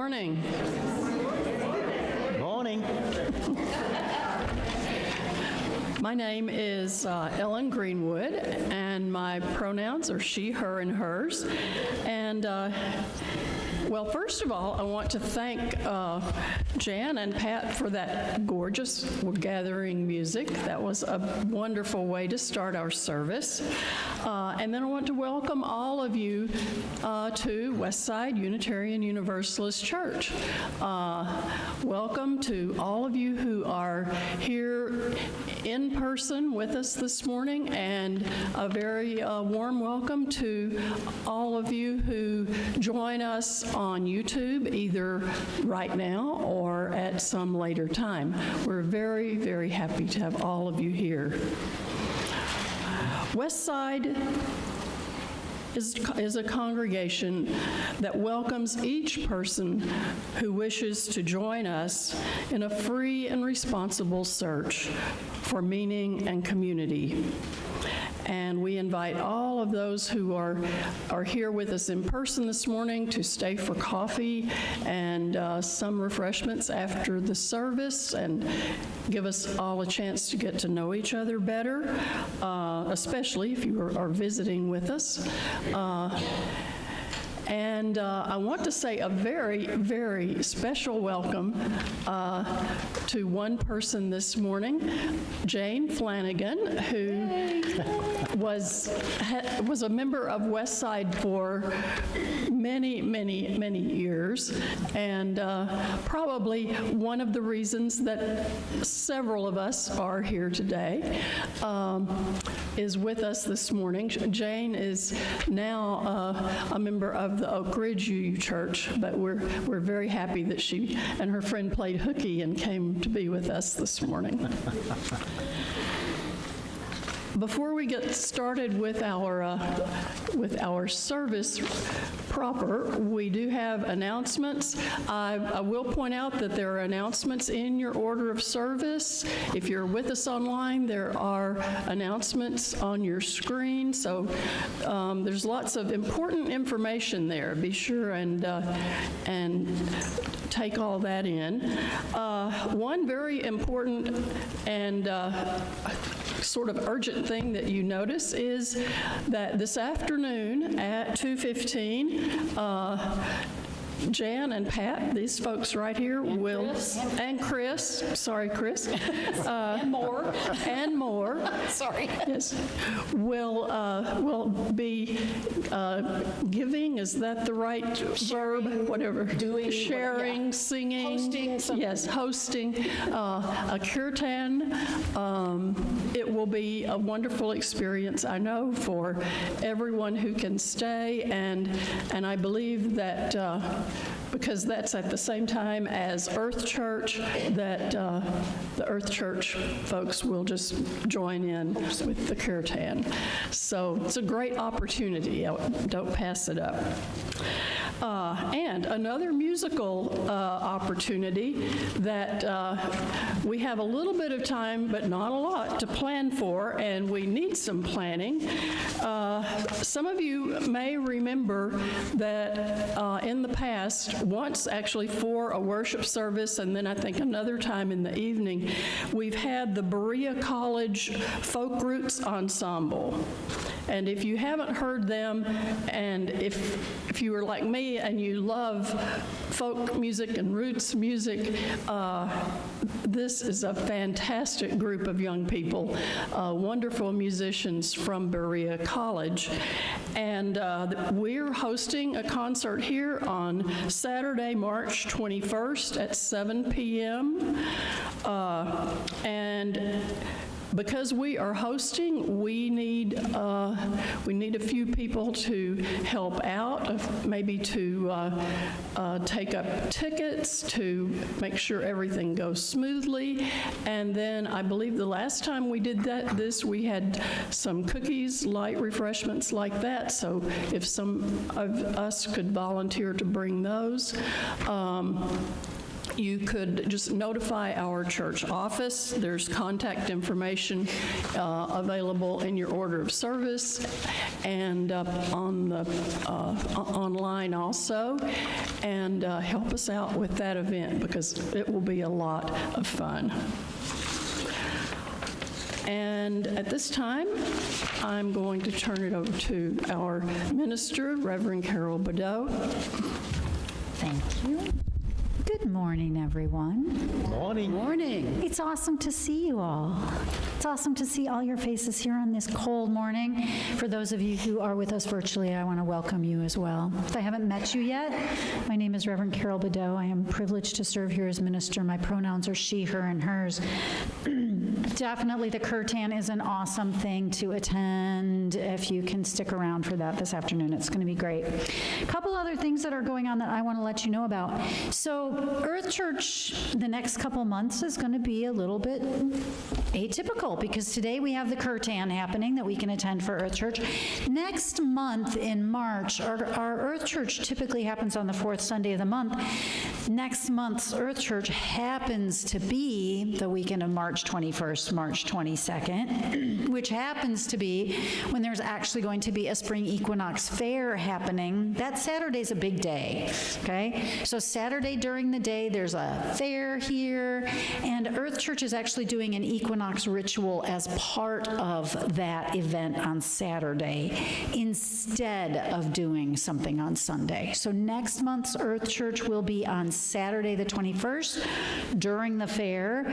morning. Morning. My name is Ellen Greenwood, and my pronouns are she, her, and hers. And well, first of all, I want to thank Jan and Pat for that gorgeous gathering music. That was a wonderful way to start our service. And then I want to welcome all of you to Westside Unitarian Universalist Church. Welcome to all of you who are here in person with us this morning, and a very warm welcome to all of you who join us on YouTube, either right now or at some later time. We're very, very happy to have all of you here. Westside is a congregation that welcomes each person who wishes to join us in a free and responsible search for meaning and community. And we invite all of those who are here with us in person this morning to stay for coffee and some refreshments after the service, and give us all a chance to get to know each other better, especially if you are visiting with us. And I want to say a very, very special welcome to one person this morning, Jane Flanagan, who was a member of Westside for many, many, many years, and probably one of the reasons that several of us are here today is with us this morning. Jane is now a member of the Oak Ridge UU Church, but we're very happy that she and her friend played hooky and came to be with us this morning. Before we get started with our service proper, we do have announcements. I will point out that there are announcements in your order of service. If you're with us online, there are announcements on your screen. So there's lots of important information there. Be sure and take all that in. One very important and sort of urgent thing that you notice is that this afternoon at 2:15, Jan and Pat, these folks right here, and Chris, sorry, Chris. And more. And more. Sorry. Yes, will be giving, is that the right verb? Whatever. Doing. Sharing, Yeah. singing. Hosting something. Yes, hosting a kirtan. It will be a wonderful experience, I know, for everyone who can stay, and I believe that because that's at the same time as Earth Church, that the Earth Church folks will just join in with the kirtan. So it's a great opportunity. Don't pass it up. And another musical opportunity that we have a little bit of time, but not a lot, to plan for, and we need some planning. Some of you may remember that in the past, once actually for a worship service, and then I think another time in the evening, we've had the Berea College Folk Roots Ensemble. And if you haven't heard them, and if you are like me and you love folk music and roots music, this is a fantastic group of young people, wonderful musicians from Berea College. And we're hosting a concert here on Saturday, March 21st at 7 p.m. And because we are hosting, we need a few people to help out, maybe to take up tickets, to make sure everything goes smoothly. And then I believe the last time we did this, we had some cookies, light refreshments like that. So if some of us could volunteer to bring those. You could just notify our church office. There's contact information available in your order of service and on the online also, and help us out with that event because it will be a lot of fun. And at this time, I'm going to turn it over to our minister, Reverend Carol Bodeau. Thank you. Good morning, everyone. Morning. Morning. It's awesome to see you all. It's awesome to see all your faces here on this cold morning. For those of you who are with us virtually, I want to welcome you as well. If I haven't met you yet, my name is Reverend Carol Bodeau. I am privileged to serve here as minister. My pronouns are she, her, and hers. Definitely the Kirtan is an awesome thing to attend. If you can stick around for that this afternoon, it's going to be great. A couple other things that are going on that I want to let you know about. So Earth Church, the next couple months is going to be a little bit atypical because today we have the Kirtan happening that we can attend for Earth Church. Next month in March, our Earth Church typically happens on the fourth Sunday of the month. Next month's Earth Church happens to be the weekend of March 21st, March 22nd, which happens to be when there's actually going to be a spring equinox fair happening. That Saturday's a big day, okay? So Saturday during the day, there's a fair here, and Earth Church is actually doing an equinox ritual as part of that event on Saturday instead of doing something on Sunday. So next month's Earth Church will be on Saturday the 21st during the fair,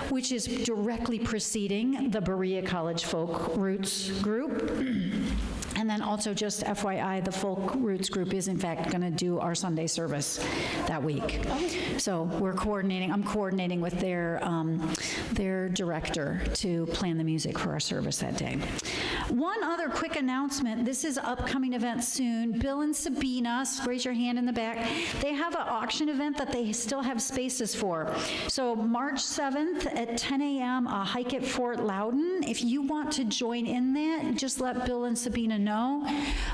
which is directly preceding the Berea College Folk Roots group. And then also just FYI, the Folk Roots group is in fact going to do our Sunday service that week. So we're coordinating, I'm coordinating with their director to plan the music for our service that day. One other quick announcement, this is an upcoming event soon. Bill and Sabina, raise your hand in the back, they have an auction event that they still have spaces for. So March 7th at 10 a.m., a hike at Fort Loudon. If you want to join in that, just let Bill and Sabina know.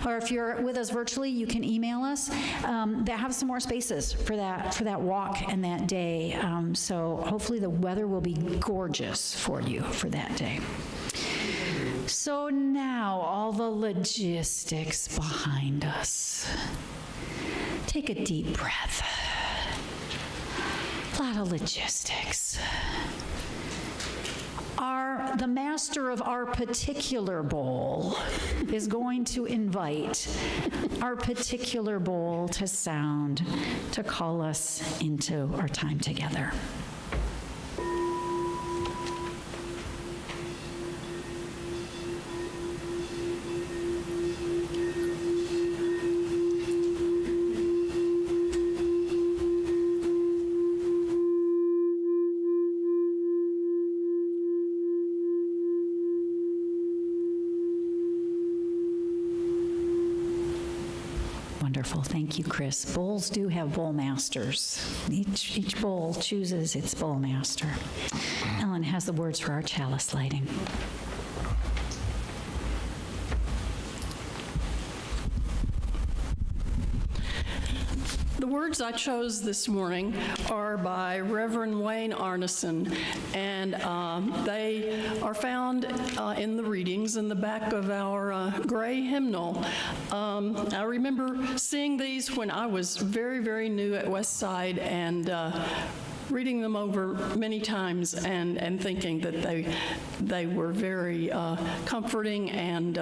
Or if you're with us virtually, you can email us. They have some more spaces for that walk and that day. So hopefully the weather will be gorgeous for you for that day. So now all the logistics behind us. Take a deep breath. A lot of logistics. The master of our particular bowl is going to invite our particular bowl to sound to call us into our time together. Wonderful. Thank you, Chris. Bowls do have bowl masters. Each bowl chooses its bowl master. Ellen has the words for our chalice lighting. The words I chose this morning are by Reverend Wayne Arneson, and they are found in the readings in the back of our gray hymnal. I remember seeing these when I was very, very new at Westside and reading them over many times and thinking that they were very comforting and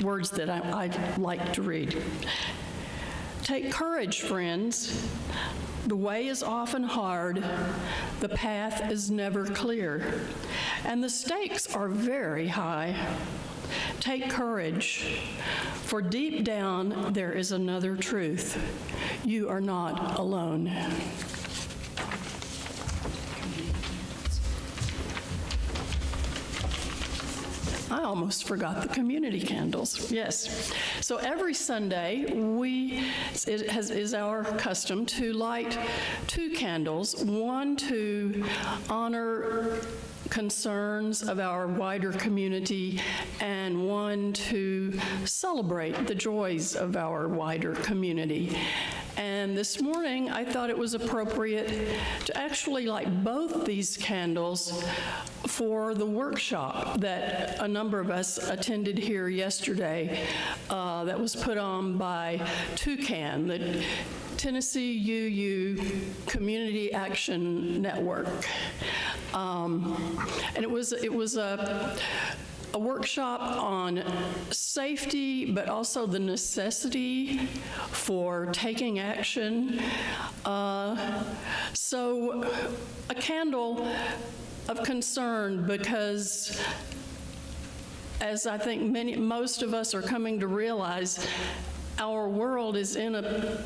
words that I'd like to read. Take courage, friends. The way is often hard, the path is never clear, and the stakes are very high. Take courage, for deep down there is another truth. You are not alone. I almost forgot the community candles. Yes. So every Sunday, it is our custom to light 2 candles, one to honor concerns of our wider community, and one to celebrate the joys of our wider community. And this morning, I thought it was appropriate to actually light both these candles for the workshop that a number of us attended here yesterday that was put on by Toucan, the Tennessee UU Community Action Network. And it was a workshop on safety, but also the necessity for taking action. So a candle of concern, because as I think most of us are coming to realize, our world is in a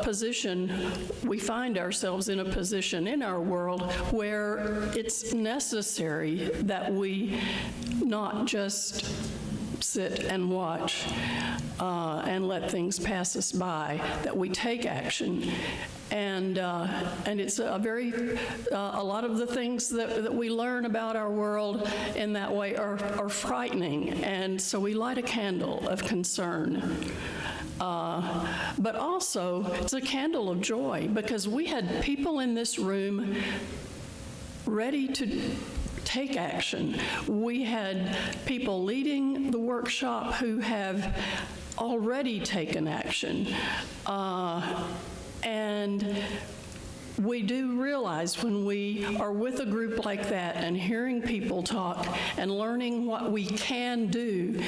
position, we find ourselves in a position in our world where it's necessary that we not just sit and watch and let things pass us by, that we take action. And it's a lot of the things that we learn about our world in that way are frightening. And so we light a candle of concern. But also, it's a candle of joy, because we had people in this room ready to take action. We had people leading the workshop who have already taken action. And we do realize when we are with a group like that and hearing people talk and learning what we can do,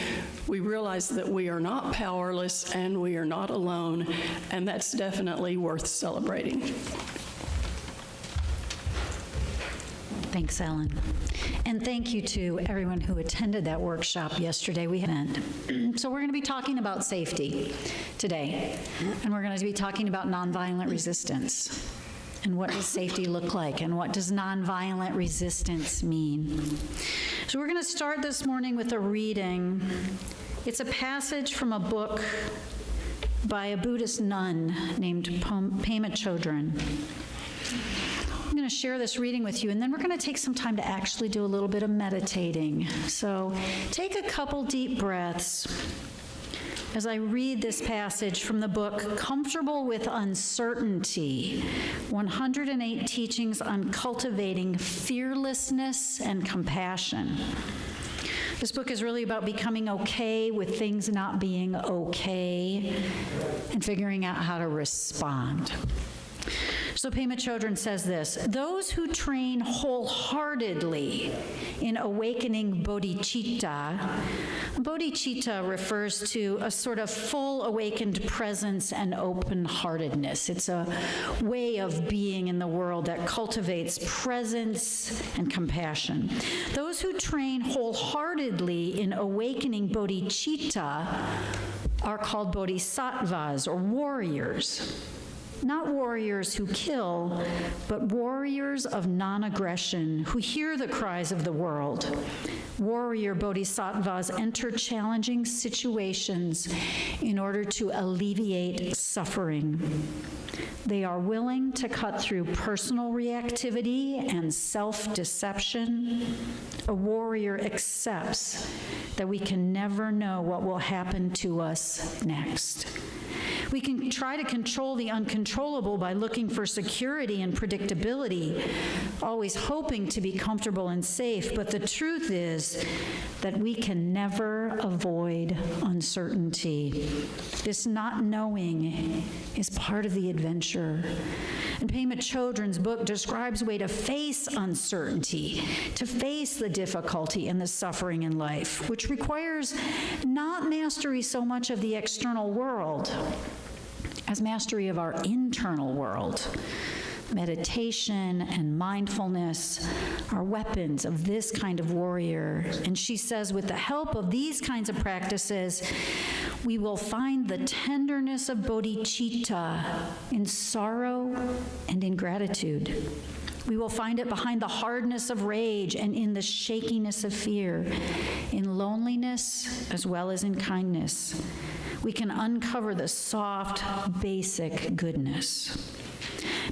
we realize that we are not powerless and we are not alone, and that's definitely worth celebrating. Thanks, Ellen. And thank you to everyone who attended that workshop yesterday. So we're going to be talking about safety today, and we're going to be talking about nonviolent resistance. And what does safety look like? And what does nonviolent resistance mean? So we're going to start this morning with a reading. It's a passage from a book by a Buddhist nun named Pema Chodron. I'm going to share this reading with you, and then we're going to take some time to actually do a little bit of meditating. So take a couple deep breaths as I read this passage from the book, Comfortable with Uncertainty, 108 Teachings on Cultivating Fearlessness and Compassion. This book is really about becoming okay with things not being okay and figuring out how to respond. So Pema Chodron says this: those who train wholeheartedly in awakening bodhicitta refers to a sort of full awakened presence and open-heartedness. It's a way of being in the world that cultivates presence and compassion. Those who train wholeheartedly in awakening bodhicitta are called bodhisattvas, or warriors. Not warriors who kill, but warriors of non-aggression who hear the cries of the world. Warrior bodhisattvas enter challenging situations in order to alleviate suffering. They are willing to cut through personal reactivity and self-deception. A warrior accepts that we can never know what will happen to us next. We can try to control the uncontrollable by looking for security and predictability, always hoping to be comfortable and safe, but the truth is that we can never avoid uncertainty. This not knowing is part of the adventure. And Pema Chodron's book describes a way to face uncertainty, to face the difficulty and the suffering in life, which requires not mastery so much of the external world as mastery of our internal world. Meditation and mindfulness are weapons of this kind of warrior. And she says, with the help of these kinds of practices, we will find the tenderness of bodhicitta in sorrow and in gratitude. We will find it behind the hardness of rage and in the shakiness of fear, in loneliness as well as in kindness. We can uncover the soft, basic goodness.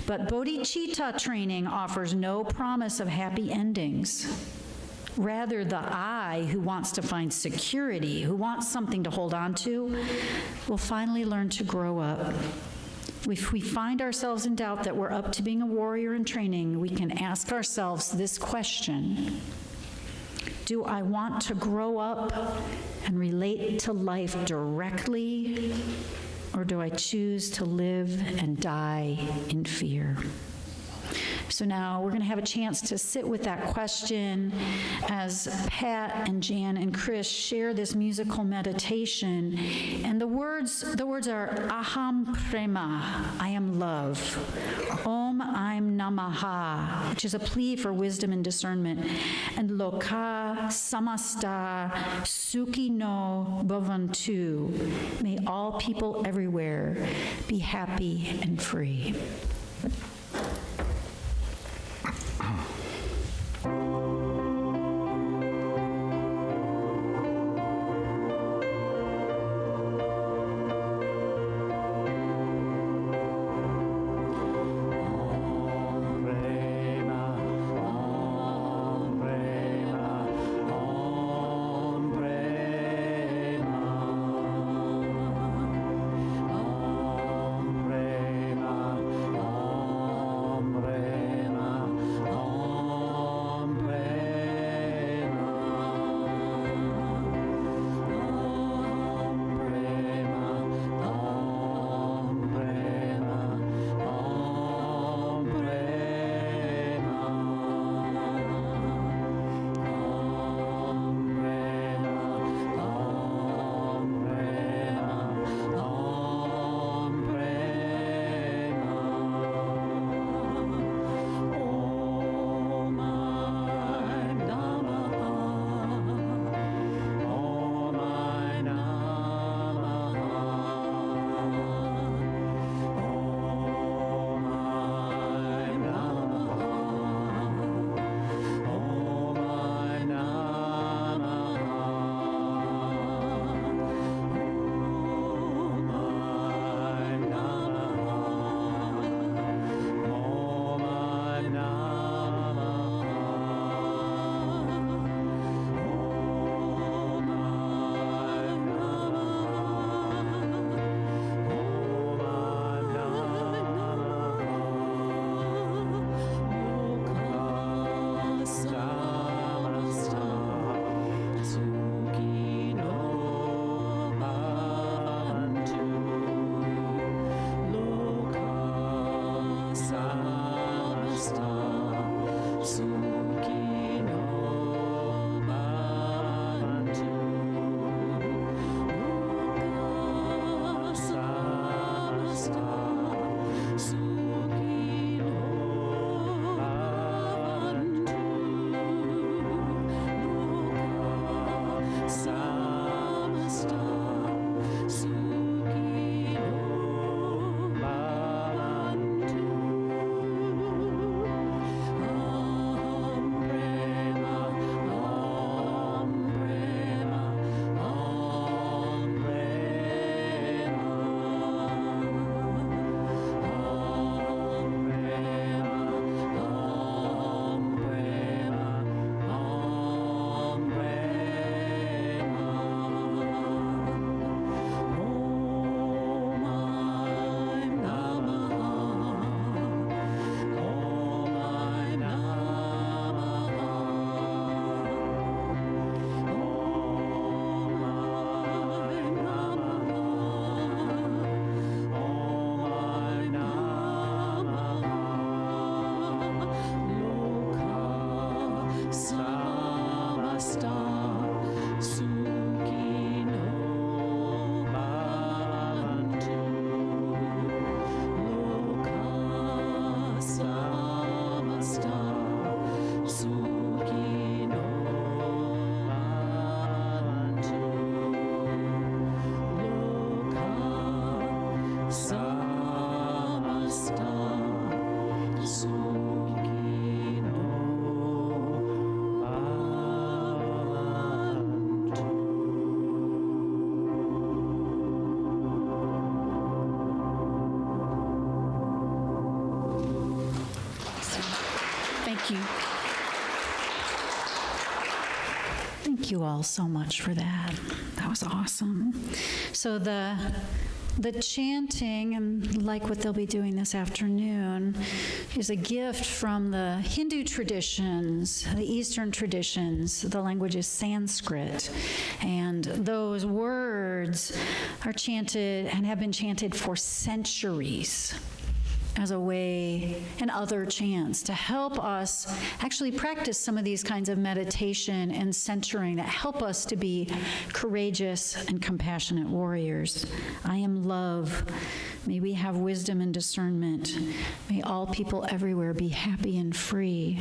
But bodhicitta training offers no promise of happy endings. Rather, the I who wants to find security, who wants something to hold on to, will finally learn to grow up. If we find ourselves in doubt that we're up to being a warrior in training, we can ask ourselves this question: do I want to grow up and relate to life directly, or do I choose to live and die in fear? So now we're going to have a chance to sit with that question as Pat and Jan and Chris share this musical meditation. And the words are aham prema, I am love. Om aim namaha, which is a plea for wisdom and discernment. And loka samasta sukhi no bhavantu. May all people everywhere be happy and free. Thank you. Thank you all so much for that. That was awesome. So the The chanting, and like what they'll be doing this afternoon, is a gift from the Hindu traditions, the Eastern traditions. The language is Sanskrit, and those words are chanted and have been chanted for centuries as a way, and other chants, to help us actually practice some of these kinds of meditation and centering that help us to be courageous and compassionate warriors. I am love. May we have wisdom and discernment. May all people everywhere be happy and free.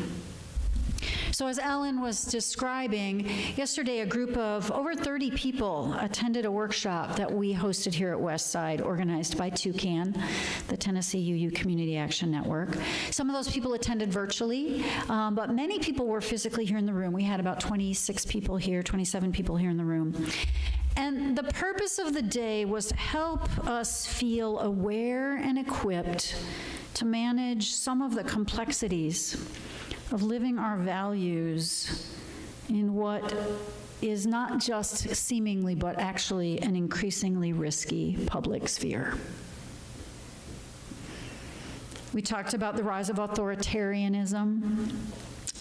So as Ellen was describing, yesterday a group of over 30 people attended a workshop that we hosted here at Westside, organized by Toucan, the Tennessee UU Community Action Network. Some of those people attended virtually, but many people were physically here in the room. We had about 26 people here, 27 people here in the room. And the purpose of the day was to help us feel aware and equipped to manage some of the complexities of living our values in what is not just seemingly but actually an increasingly risky public sphere. We talked about the rise of authoritarianism.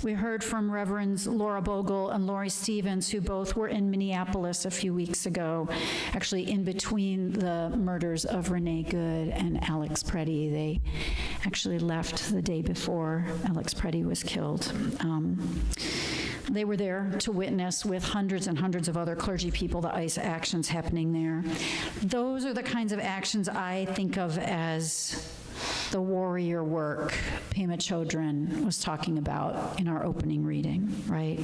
We heard from Reverends Laura Bogle and Lori Stevens, who both were in Minneapolis a few weeks ago, actually in between the murders of Renee Good and Alex Preddy. They actually left the day before Alex Preddy was killed. They were there to witness with hundreds and hundreds of other clergy people the ICE actions happening there. Those are the kinds of actions I think of as the warrior work Pema Chodron was talking about in our opening reading, right?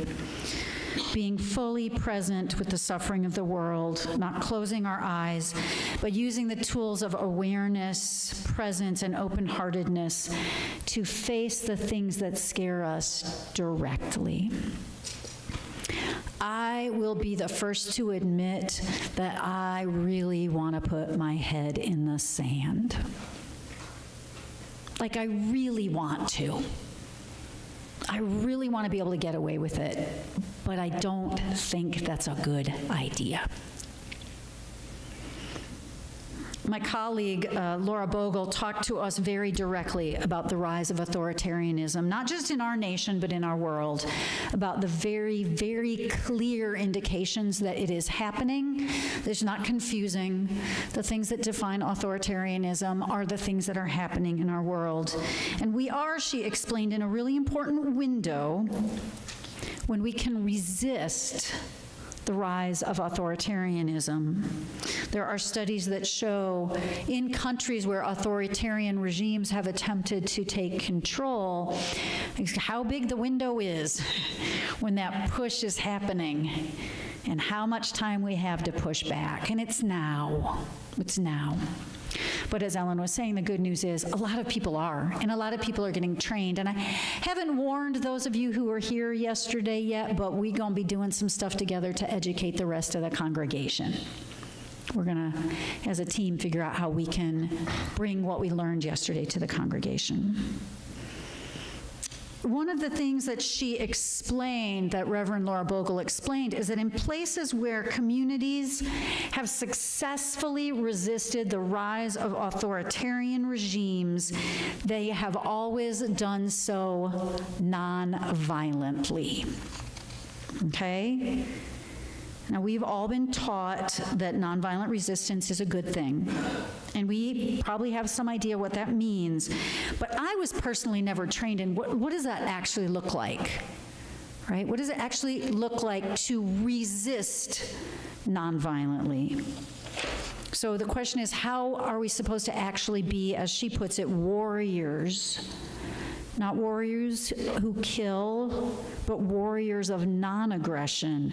Being fully present with the suffering of the world, not closing our eyes, but using the tools of awareness, presence, and open-heartedness to face the things that scare us directly. I will be the first to admit that I really want to put my head in the sand. Like, I really want to. I really want to be able to get away with it, but I don't think that's a good idea. My colleague, Laura Bogle, talked to us very directly about the rise of authoritarianism, not just in our nation, but in our world, about the very, very clear indications that it is happening. It's not confusing. The things that define authoritarianism are the things that are happening in our world. And we are, she explained, in a really important window when we can resist the rise of authoritarianism. There are studies that show in countries where authoritarian regimes have attempted to take control, how big the window is when that push is happening and how much time we have to push back. And it's now. It's now. But as Ellen was saying, the good news is a lot of people are, and a lot of people are getting trained. And I haven't warned those of you who were here yesterday yet, but we're going to be doing some stuff together to educate the rest of the congregation. We're going to, as a team, figure out how we can bring what we learned yesterday to the congregation. One of the things that she explained, that Reverend Laura Bogle explained, is that in places where communities have successfully resisted the rise of authoritarian regimes, they have always done so non-violently. Okay? Now, we've all been taught that nonviolent resistance is a good thing, and we probably have some idea what that means, but I was personally never trained in what does that actually look like, right? What does it actually look like to resist nonviolently? So the question is, how are we supposed to actually be, as she puts it, warriors? Not warriors who kill, but warriors of non-aggression,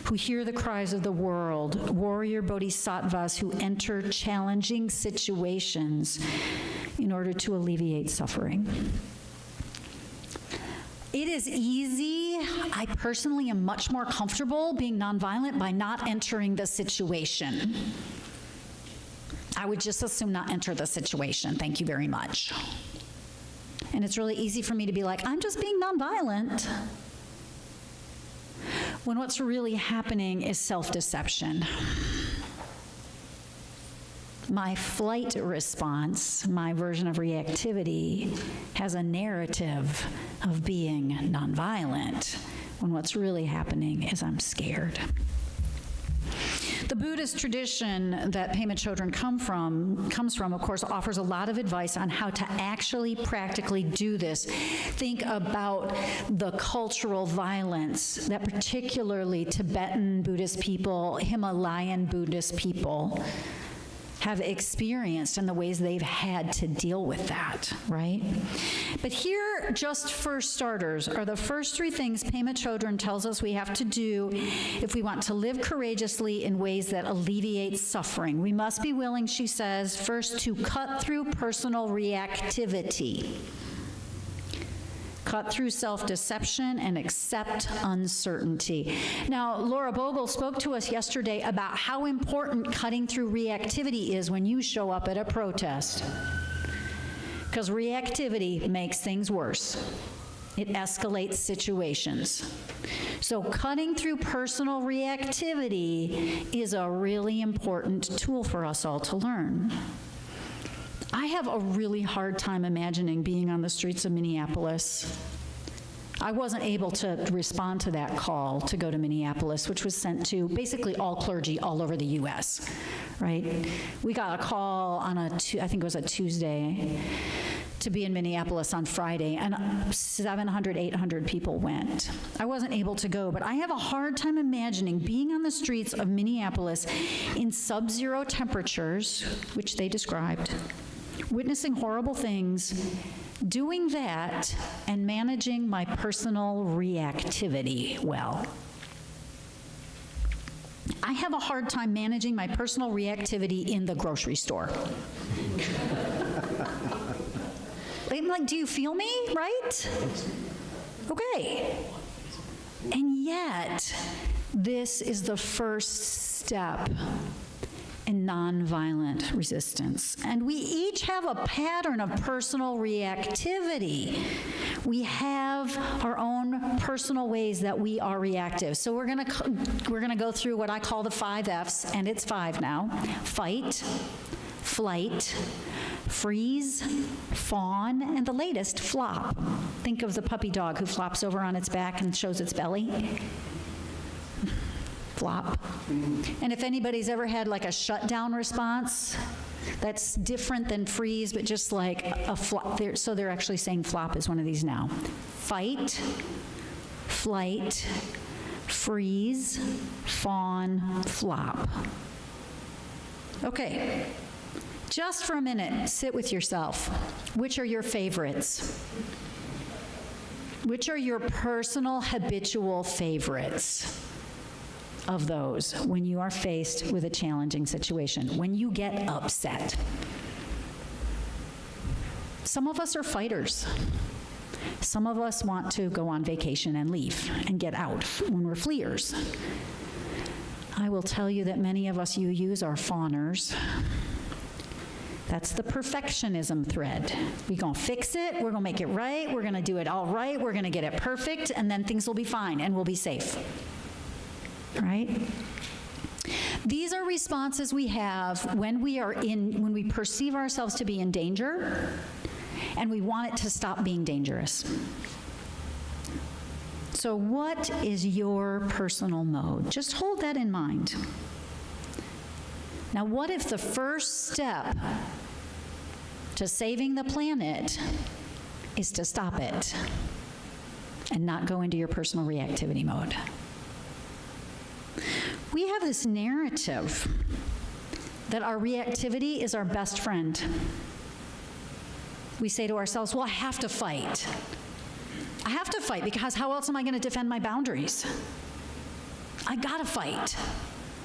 who hear the cries of the world, warrior bodhisattvas who enter challenging situations in order to alleviate suffering. It is easy. I personally am much more comfortable being nonviolent by not entering the situation. I would just as soon not enter the situation. Thank you very much. And it's really easy for me to be like, I'm just being nonviolent, when what's really happening is self-deception. My flight response, my version of reactivity, has a narrative of being nonviolent, when what's really happening is I'm scared. The Buddhist tradition that Pema Chodron comes from, of course, offers a lot of advice on how to actually practically do this. Think about the cultural violence that particularly Tibetan Buddhist people, Himalayan Buddhist people have experienced and the ways they've had to deal with that, right? But here, just for starters, are the first three things Pema Chodron tells us we have to do if we want to live courageously in ways that alleviate suffering. We must be willing, she says, first to cut through personal reactivity. Cut through self-deception and accept uncertainty. Now, Laura Bogle spoke to us yesterday about how important cutting through reactivity is when you show up at a protest. Because reactivity makes things worse. It escalates situations. So cutting through personal reactivity is a really important tool for us all to learn. I have a really hard time imagining being on the streets of Minneapolis. I wasn't able to respond to that call to go to Minneapolis, which was sent to basically all clergy all over the U.S., right? We got a call on I think it was a Tuesday, to be in Minneapolis on Friday, and 700, 800 people went. I wasn't able to go, but I have a hard time imagining being on the streets of Minneapolis in sub-zero temperatures, which they described, witnessing horrible things, doing that, and managing my personal reactivity well. I have a hard time managing my personal reactivity in the grocery store. Like, do you feel me, right? Okay. And yet, this is the first step in nonviolent resistance. And we each have a pattern of personal reactivity. We have our own personal ways that we are reactive. So we're gonna go through what I call the 5 F's, and it's 5 now. Fight, flight, freeze, fawn, and the latest, flop. Think of the puppy dog who flops over on its back and shows its belly. Flop. And if anybody's ever had like a shutdown response, that's different than freeze, but just like a flop. So they're actually saying flop is one of these now. Fight, flight, freeze, fawn, flop. Okay. Just for a minute, sit with yourself. Which are your favorites? Which are your personal habitual favorites of those when you are faced with a challenging situation, when you get upset? Some of us are fighters. Some of us want to go on vacation and leave and get out when we're fleers. I will tell you that many of us use our fawners. That's the perfectionism thread. We're going to fix it, we're going to make it right, we're going to do it all right, we're going to get it perfect, and then things will be fine and we'll be safe. Right? These are responses we have when we perceive ourselves to be in danger and we want it to stop being dangerous. So what is your personal mode? Just hold that in mind. Now, what if the first step to saving the planet is to stop it and not go into your personal reactivity mode? We have this narrative that our reactivity is our best friend. We say to ourselves, well, I have to fight. I have to fight because how else am I going to defend my boundaries? I gotta fight.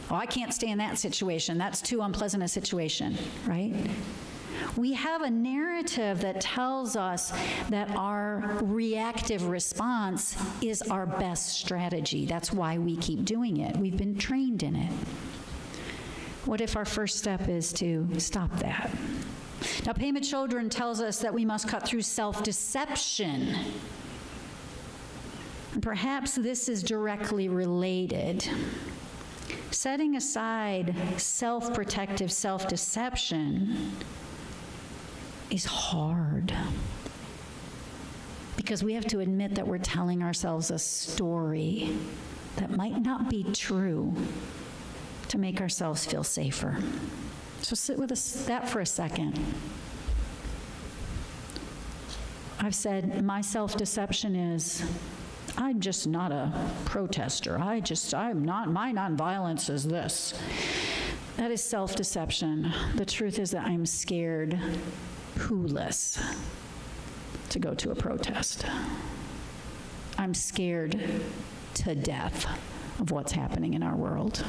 Oh, I can't stay in that situation. That's too unpleasant a situation, right? We have a narrative that tells us that our reactive response is our best strategy. That's why we keep doing it. We've been trained in it. What if our first step is to stop that? Now, Pema Chodron tells us that we must cut through self-deception. And perhaps this is directly related Setting aside self-protective self-deception is hard because we have to admit that we're telling ourselves a story that might not be true to make ourselves feel safer. So sit with that for a second. I've said my self-deception is, I'm just not a protester. I'm not, my nonviolence is this. That is self-deception. The truth is that I'm scared poo-less to go to a protest. I'm scared to death of what's happening in our world.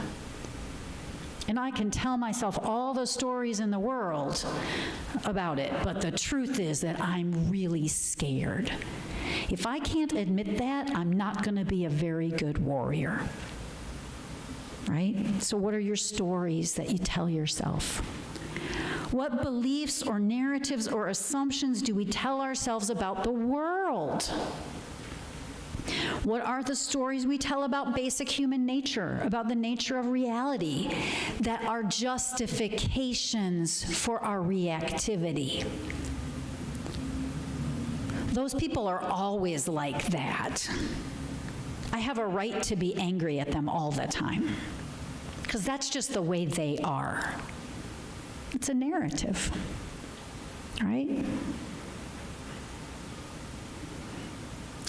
And I can tell myself all the stories in the world about it, but the truth is that I'm really scared. If I can't admit that, I'm not going to be a very good warrior. Right? So what are your stories that you tell yourself? What beliefs or narratives or assumptions do we tell ourselves about the world? What are the stories we tell about basic human nature, about the nature of reality, that are justifications for our reactivity? Those people are always like that. I have a right to be angry at them all the time, because that's just the way they are. It's a narrative, right?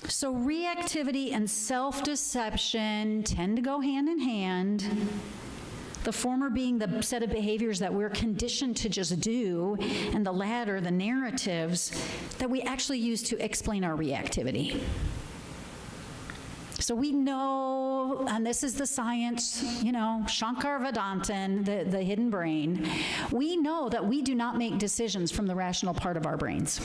So reactivity and self-deception tend to go hand in hand, the former being the set of behaviors that we're conditioned to just do, and the latter, the narratives that we actually use to explain our reactivity. So we know, and this is the science, Shankar Vedantan, the hidden brain, we know that we do not make decisions from the rational part of our brains.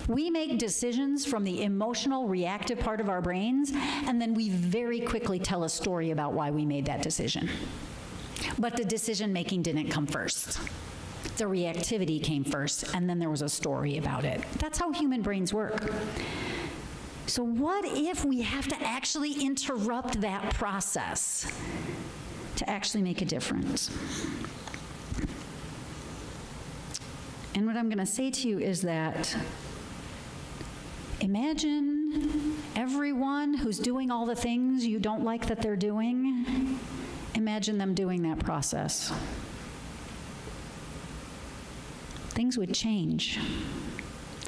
We make decisions from the emotional, reactive part of our brains, and then we very quickly tell a story about why we made that decision. But the decision-making didn't come first. The reactivity came first, and then there was a story about it. That's how human brains work. So what if we have to actually interrupt that process to actually make a difference? And what I'm going to say to you is that imagine everyone who's doing all the things you don't like that they're doing, imagine them doing that process. Things would change.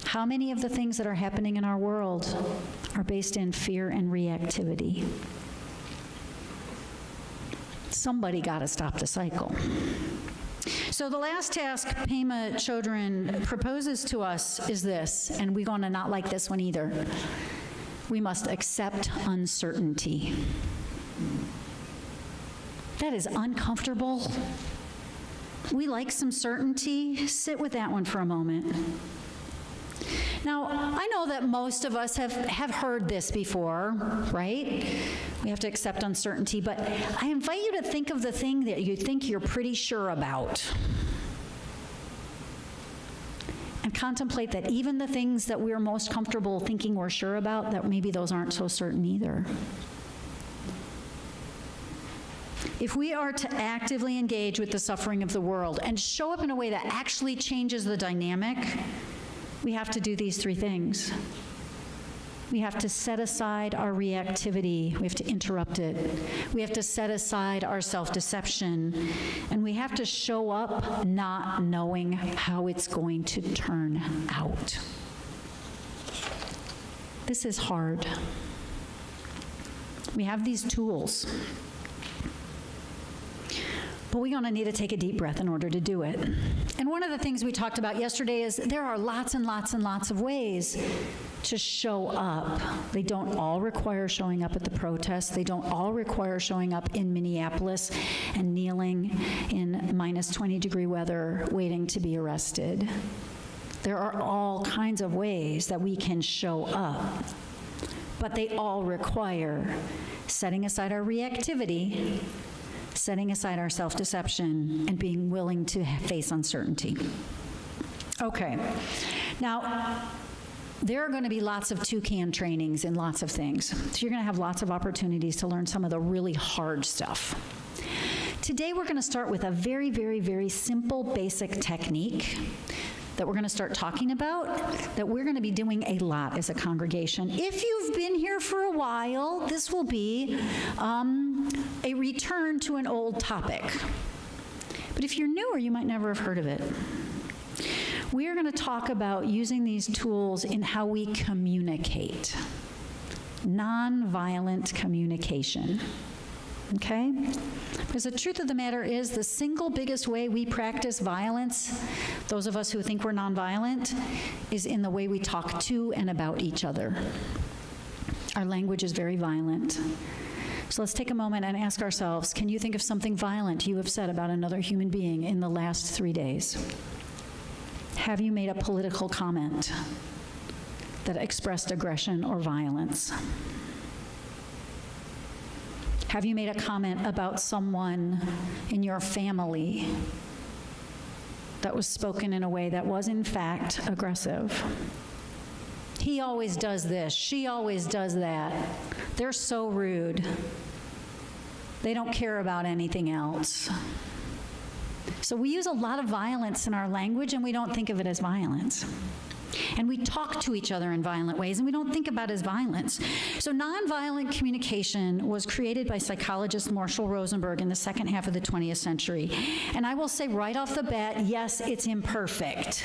How many of the things that are happening in our world are based in fear and reactivity? Somebody got to stop the cycle. So the last task Pema Chodron proposes to us is this, and we're going to not like this one either. We must accept uncertainty. That is uncomfortable. We like some certainty. Sit with that one for a moment. Now, I know that most of us have heard this before, right? We have to accept uncertainty, but I invite you to think of the thing that you think you're pretty sure about. And contemplate that even the things that we're most comfortable thinking we're sure about, that maybe those aren't so certain either. If we are to actively engage with the suffering of the world and show up in a way that actually changes the dynamic, we have to do these three things. We have to set aside our reactivity. We have to interrupt it. We have to set aside our self-deception. And we have to show up not knowing how it's going to turn out. This is hard. We have these tools. But we're going to need to take a deep breath in order to do it. And one of the things we talked about yesterday is there are lots and lots and lots of ways to show up. They don't all require showing up at the protest. They don't all require showing up in Minneapolis and kneeling in minus 20-degree weather waiting to be arrested. There are all kinds of ways that we can show up. But they all require setting aside our reactivity, setting aside our self-deception, and being willing to face uncertainty. Okay. Now, there are going to be lots of toucan trainings in lots of things. So you're going to have lots of opportunities to learn some of the really hard stuff. Today we're going to start with a very, very, very simple, basic technique that we're going to start talking about, that we're going to be doing a lot as a congregation. If you've been here for a while, this will be a return to an old topic. But if you're newer, you might never have heard of it. We are going to talk about using these tools in how we communicate. Nonviolent communication. Okay? Because the truth of the matter is, the single biggest way we practice violence, those of us who think we're nonviolent, is in the way we talk to and about each other. Our language is very violent. So let's take a moment and ask ourselves, can you think of something violent you have said about another human being in the last 3 days? Have you made a political comment that expressed aggression or violence? Have you made a comment about someone in your family that was spoken in a way that was in fact aggressive? He always does this, she always does that. They're so rude. They don't care about anything else. So we use a lot of violence in our language, and we don't think of it as violence. And we talk to each other in violent ways, and we don't think about it as violence. So nonviolent communication was created by psychologist Marshall Rosenberg in the second half of the 20th century. And I will say right off the bat, yes, it's imperfect.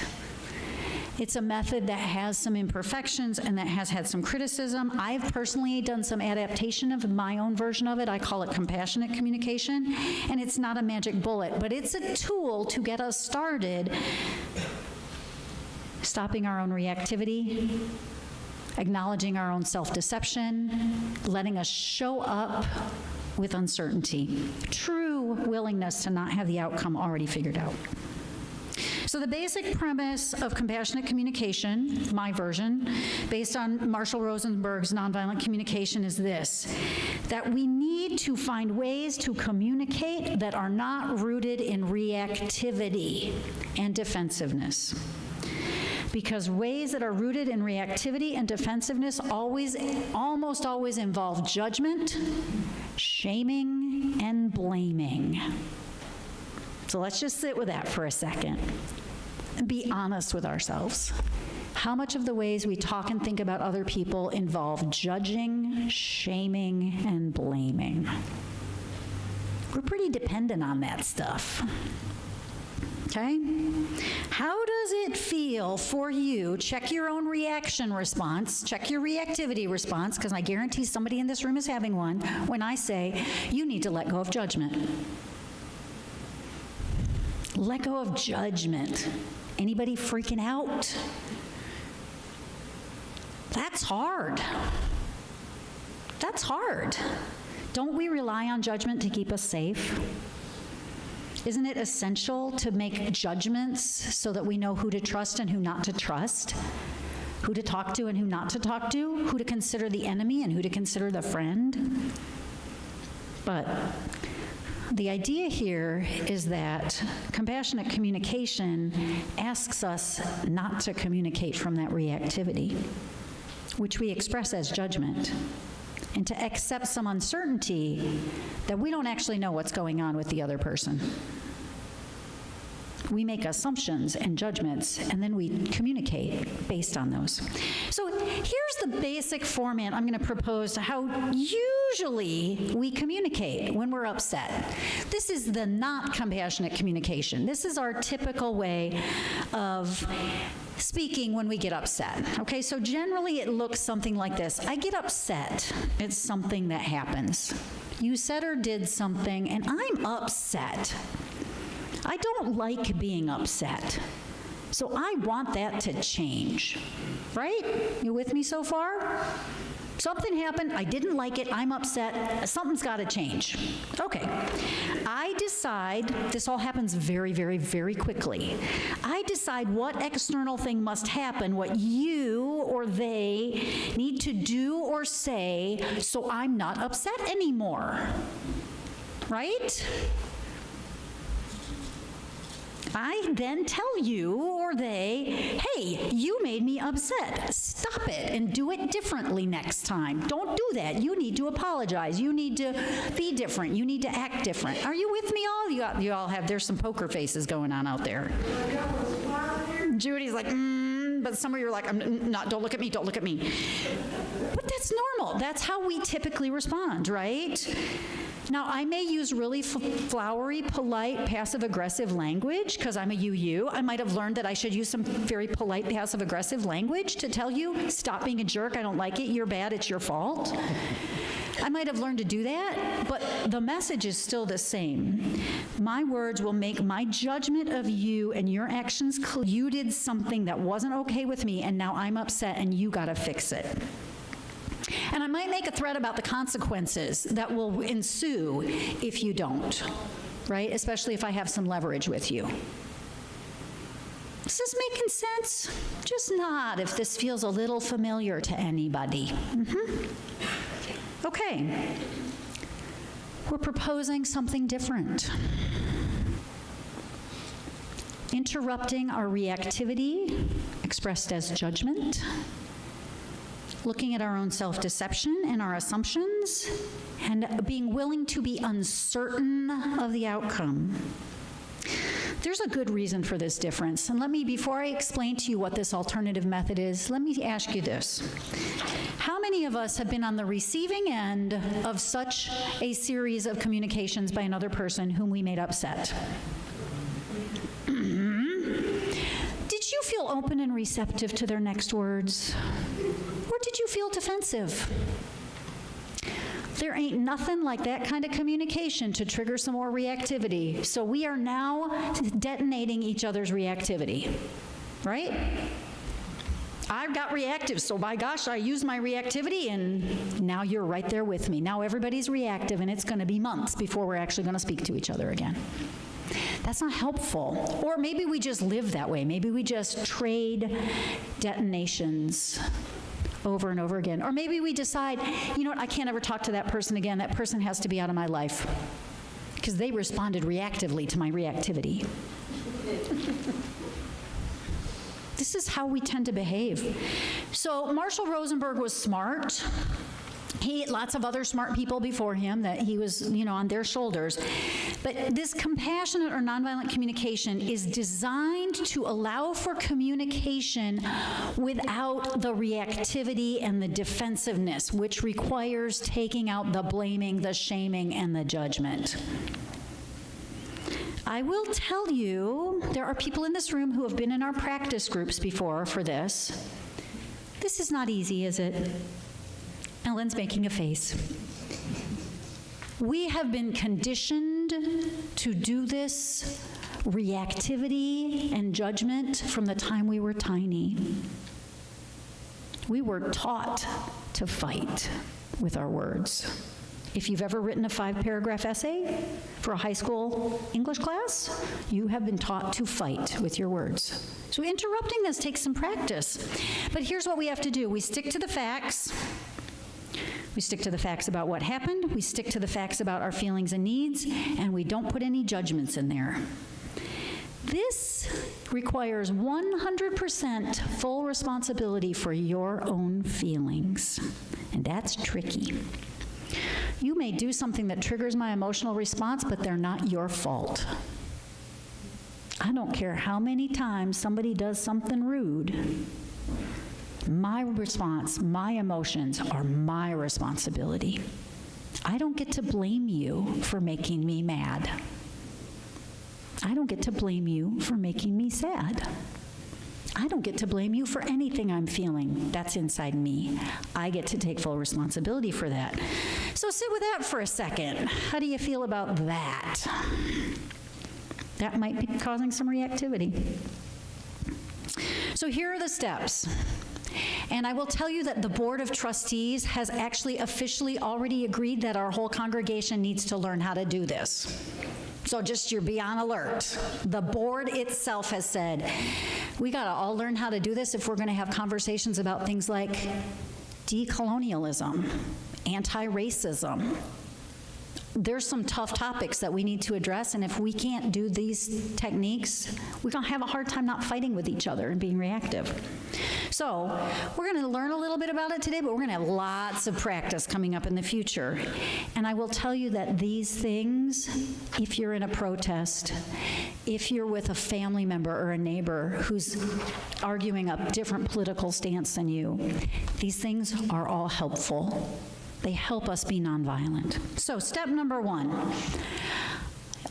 It's a method that has some imperfections and that has had some criticism. I've personally done some adaptation of my own version of it. I call it compassionate communication. And it's not a magic bullet, but it's a tool to get us started, stopping our own reactivity, acknowledging our own self-deception, letting us show up with uncertainty, true willingness to not have the outcome already figured out. So the basic premise of compassionate communication, my version, based on Marshall Rosenberg's nonviolent communication, is this: that we need to find ways to communicate that are not rooted in reactivity and defensiveness. Because ways that are rooted in reactivity and defensiveness almost always involve judgment, shaming, and blaming. So let's just sit with that for a second and be honest with ourselves. How much of the ways we talk and think about other people involve judging, shaming, and blaming? We're pretty dependent on that stuff. Okay? How does it feel for you? Check your own reaction response, check your reactivity response, because I guarantee somebody in this room is having one, when I say, you need to let go of judgment. Let go of judgment. Anybody freaking out? That's hard. That's hard. Don't we rely on judgment to keep us safe? Isn't it essential to make judgments so that we know who to trust and who not to trust? Who to talk to and who not to talk to? Who to consider the enemy and who to consider the friend? But the idea here is that compassionate communication asks us not to communicate from that reactivity, which we express as judgment, and to accept some uncertainty that we don't actually know what's going on with the other person. We make assumptions and judgments, and then we communicate based on those. So here's the basic format I'm going to propose to how usually we communicate when we're upset. This is the not compassionate communication. This is our typical way of speaking when we get upset. Okay, so generally it looks something like this. I get upset. It's something that happens. You said or did something, and I'm upset. I don't like being upset, so I want that to change, right? You with me so far? Something happened, I didn't like it, I'm upset, something's got to change. Okay, I decide, this all happens very, very, very quickly. I decide what external thing must happen, what you or they need to do or say so I'm not upset anymore, right? I then tell you or they, hey, you made me upset. Stop it and do it differently next time. Don't do that. You need to apologize. You need to be different. You need to act different. Are you with me all? You all have, there's some poker faces going on out there. Judy's like, but some of you are like, I'm not, don't look at me, don't look at me. But that's normal. That's how we typically respond, right? Now, I may use really flowery, polite, passive-aggressive language because I'm a UU. I might have learned that I should use some very polite, passive-aggressive language to tell you, stop being a jerk, I don't like it, you're bad, it's your fault. I might have learned to do that, but the message is still the same. My words will make my judgment of you and your actions clear. You did something that wasn't okay with me, and now I'm upset, and you got to fix it. And I might make a threat about the consequences that will ensue if you don't, right? Especially if I have some leverage with you. Is this making sense? Just nod if this feels a little familiar to anybody. Okay. We're proposing something different. Interrupting our reactivity, expressed as judgment. Looking at our own self-deception and our assumptions, and being willing to be uncertain of the outcome. There's a good reason for this difference, and before I explain to you what this alternative method is, let me ask you this. How many of us have been on the receiving end of such a series of communications by another person whom we made upset? Did you feel open and receptive to their next words? Or did you feel defensive? There ain't nothing like that kind of communication to trigger some more reactivity. So we are now detonating each other's reactivity, right? I've got reactive, so by gosh, I use my reactivity, and now you're right there with me. Now everybody's reactive, and it's going to be months before we're actually going to speak to each other again. That's not helpful. Or maybe we just live that way. Maybe we just trade detonations over and over again. Or maybe we decide, you know what, I can't ever talk to that person again. That person has to be out of my life because they responded reactively to my reactivity. This is how we tend to behave. So Marshall Rosenberg was smart. Lots of other smart people before him that he was, on their shoulders. But this compassionate or nonviolent communication is designed to allow for communication without the reactivity and the defensiveness, which requires taking out the blaming, the shaming, and the judgment. I will tell you, there are people in this room who have been in our practice groups before for this. This is not easy, is it? Ellen's making a face. We have been conditioned to do this reactivity and judgment from the time we were tiny. We were taught to fight with our words. If you've ever written a 5-paragraph essay for a high school English class, you have been taught to fight with your words. So interrupting this takes some practice. But here's what we have to do. We stick to the facts. We stick to the facts about what happened. We stick to the facts about our feelings and needs, and we don't put any judgments in there. This requires 100% full responsibility for your own feelings, and that's tricky. You may do something that triggers my emotional response, but they're not your fault. I don't care how many times somebody does something rude. My response, my emotions are my responsibility. I don't get to blame you for making me mad. I don't get to blame you for making me sad. I don't get to blame you for anything I'm feeling that's inside me. I get to take full responsibility for that. So sit with that for a second. How do you feel about that? That might be causing some reactivity. So here are the steps. And I will tell you that the Board of Trustees has actually officially already agreed that our whole congregation needs to learn how to do this. So just be on alert. The board itself has said, we got to all learn how to do this if we're going to have conversations about things like decolonialism, anti-racism, there's some tough topics that we need to address, and if we can't do these techniques, we're going to have a hard time not fighting with each other and being reactive. So we're going to learn a little bit about it today, but we're going to have lots of practice coming up in the future. And I will tell you that these things, if you're in a protest, if you're with a family member or a neighbor who's arguing a different political stance than you, these things are all helpful. They help us be nonviolent. So step number 1,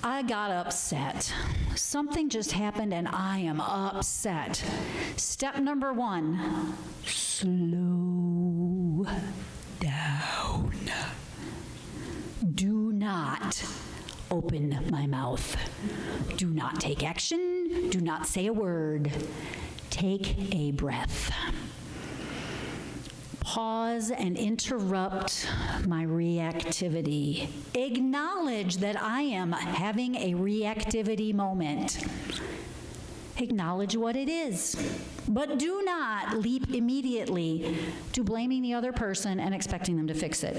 I got upset. Something just happened and I am upset. Step number 1, slow down. Do not open my mouth. Do not take action. Do not say a word. Take a breath. Pause and interrupt my reactivity. Acknowledge that I am having a reactivity moment. Acknowledge what it is, but do not leap immediately to blaming the other person and expecting them to fix it.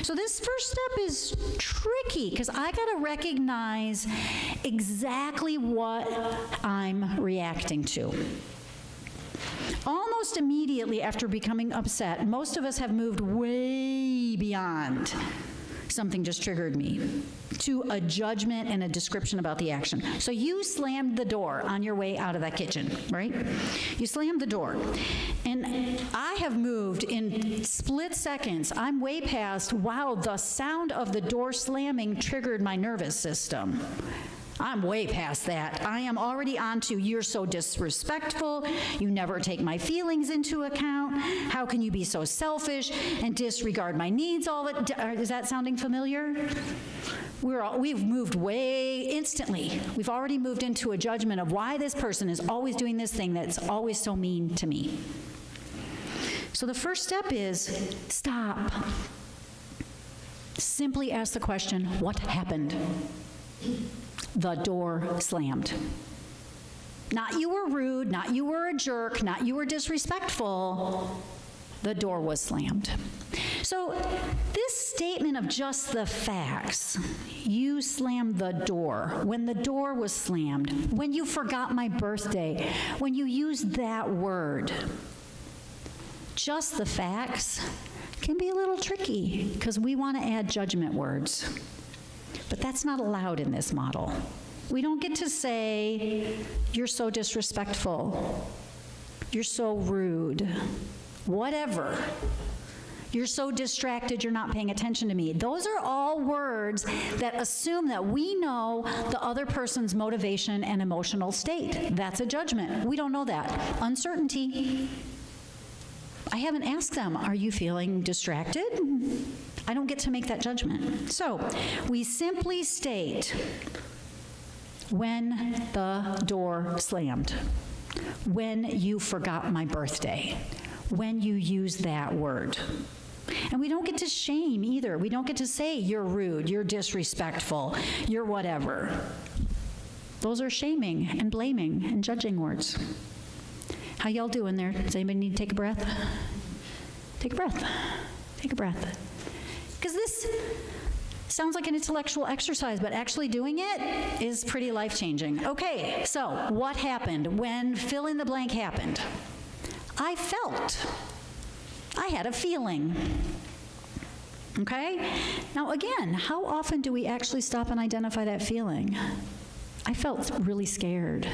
So this first step is tricky because I got to recognize exactly what I'm reacting to. Almost immediately after becoming upset, most of us have moved way beyond something just triggered me to a judgment and a description about the action. So you slammed the door on your way out of that kitchen, right? You slammed the door. And I have moved in split seconds. I'm way past, wow, the sound of the door slamming triggered my nervous system. I'm way past that. I am already on to, you're so disrespectful, you never take my feelings into account, how can you be so selfish and disregard my needs all the Is that sounding familiar? We've moved way instantly. We've already moved into a judgment of why this person is always doing this thing that's always so mean to me. So the first step is stop. Simply ask the question, what happened? The door slammed. Not you were rude, not you were a jerk, not you were disrespectful. The door was slammed. So this statement of just the facts, you slammed the door, when the door was slammed, when you forgot my birthday, when you used that word, just the facts can be a little tricky because we want to add judgment words. But that's not allowed in this model. We don't get to say, you're so disrespectful, you're so rude, whatever. You're so distracted, you're not paying attention to me. Those are all words that assume that we know the other person's motivation and emotional state. That's a judgment. We don't know that. Uncertainty. I haven't asked them, are you feeling distracted? I don't get to make that judgment. So we simply state when the door slammed, when you forgot my birthday, when you use that word. And we don't get to shame either. We don't get to say you're rude, you're disrespectful, you're whatever. Those are shaming and blaming and judging words. How y'all doing there? Does anybody need to take a breath? Take a breath. Take a breath. Because this sounds like an intellectual exercise, but actually doing it is pretty life-changing. Okay, so what happened when fill in the blank happened? I had a feeling. Okay? Now again, how often do we actually stop and identify that feeling? I felt really scared.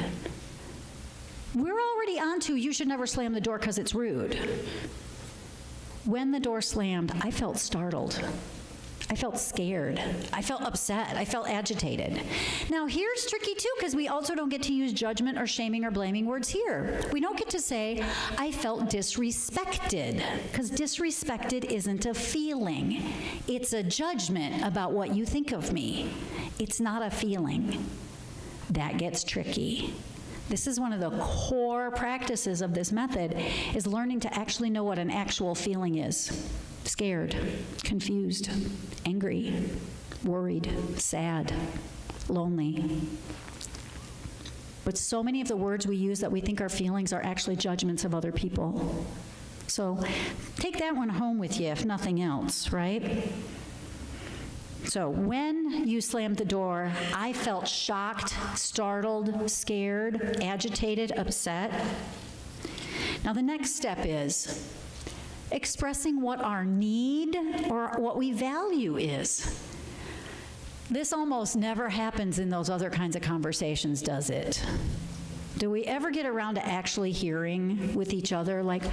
We're already on to you should never slam the door because it's rude. When the door slammed, I felt startled. I felt scared. I felt upset. I felt agitated. Now, here's tricky, too, because we also don't get to use judgment or shaming or blaming words here. We don't get to say, I felt disrespected, because disrespected isn't a feeling. It's a judgment about what you think of me. It's not a feeling. That gets tricky. This is one of the core practices of this method, is learning to actually know what an actual feeling is. Scared, confused, angry, worried, sad, lonely. But so many of the words we use that we think are feelings are actually judgments of other people. So take that one home with you, if nothing else, right? So when you slammed the door, I felt shocked, startled, scared, agitated, upset. Now the next step is expressing what our need or what we value is. This almost never happens in those other kinds of conversations, does it? Do we ever get around to actually hearing with each other, like,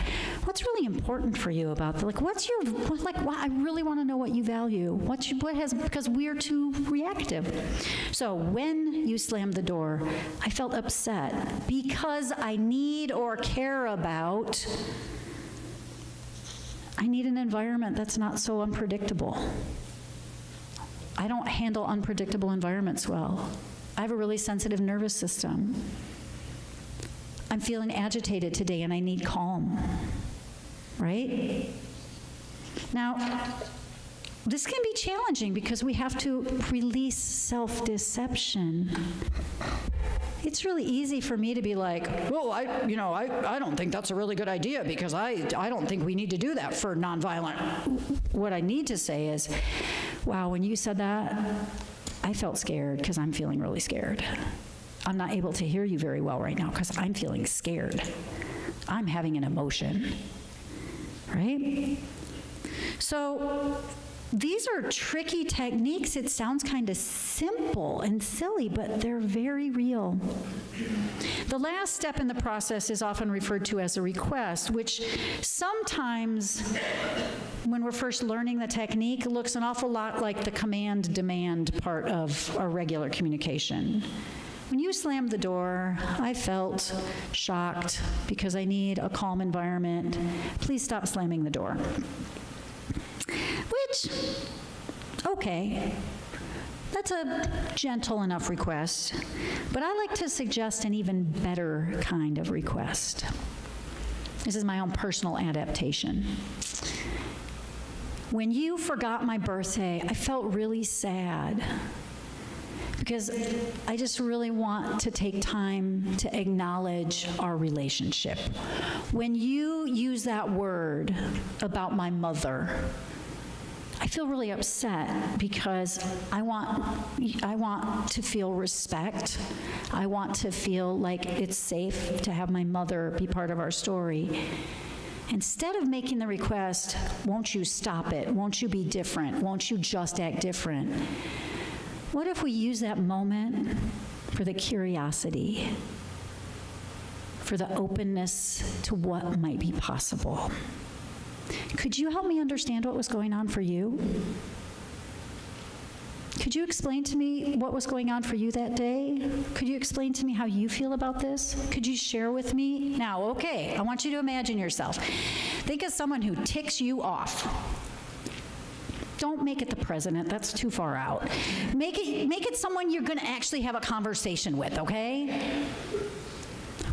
what's really important for you about like, I really want to know what you value. Because we're too reactive. So when you slammed the door, I felt upset because I need or care about, I need an environment that's not so unpredictable. I don't handle unpredictable environments well. I have a really sensitive nervous system. I'm feeling agitated today and I need calm, right? Now, this can be challenging because we have to release self-deception. It's really easy for me to be like, well, I don't think that's a really good idea because I don't think we need to do that for nonviolent. What I need to say is, wow, when you said that, I felt scared because I'm feeling really scared. I'm not able to hear you very well right now because I'm feeling scared. I'm having an emotion, right? So these are tricky techniques. It sounds kind of simple and silly, but they're very real. The last step in the process is often referred to as a request, which sometimes, when we're first learning the technique, looks an awful lot like the command-demand part of our regular communication. When you slammed the door, I felt shocked because I need a calm environment. Please stop slamming the door. Which, okay, that's a gentle enough request, but I like to suggest an even better kind of request. This is my own personal adaptation. When you forgot my birthday, I felt really sad because I just really want to take time to acknowledge our relationship. When you use that word about my mother, I feel really upset because I want to feel respect. I want to feel like it's safe to have my mother be part of our story. Instead of making the request, won't you stop it? Won't you be different? Won't you just act different? What if we use that moment for the curiosity, for the openness to what might be possible? Could you help me understand what was going on for you? Could you explain to me what was going on for you that day? Could you explain to me how you feel about this? Could you share with me? Now, okay, I want you to imagine yourself. Think of someone who ticks you off. Don't make it the president, that's too far out. Make it someone you're gonna actually have a conversation with, okay?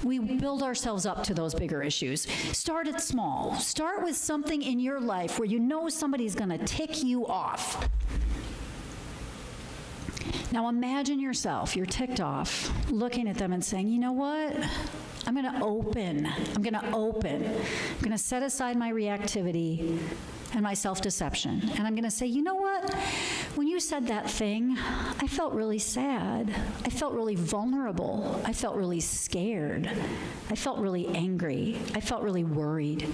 We build ourselves up to those bigger issues. Start it small. Start with something in your life where you know somebody's gonna tick you off. Now imagine yourself, you're ticked off, looking at them and saying, you know what? I'm gonna open. I'm gonna set aside my reactivity and my self-deception. And I'm gonna say, you know what? When you said that thing, I felt really sad. I felt really vulnerable. I felt really scared. I felt really angry. I felt really worried.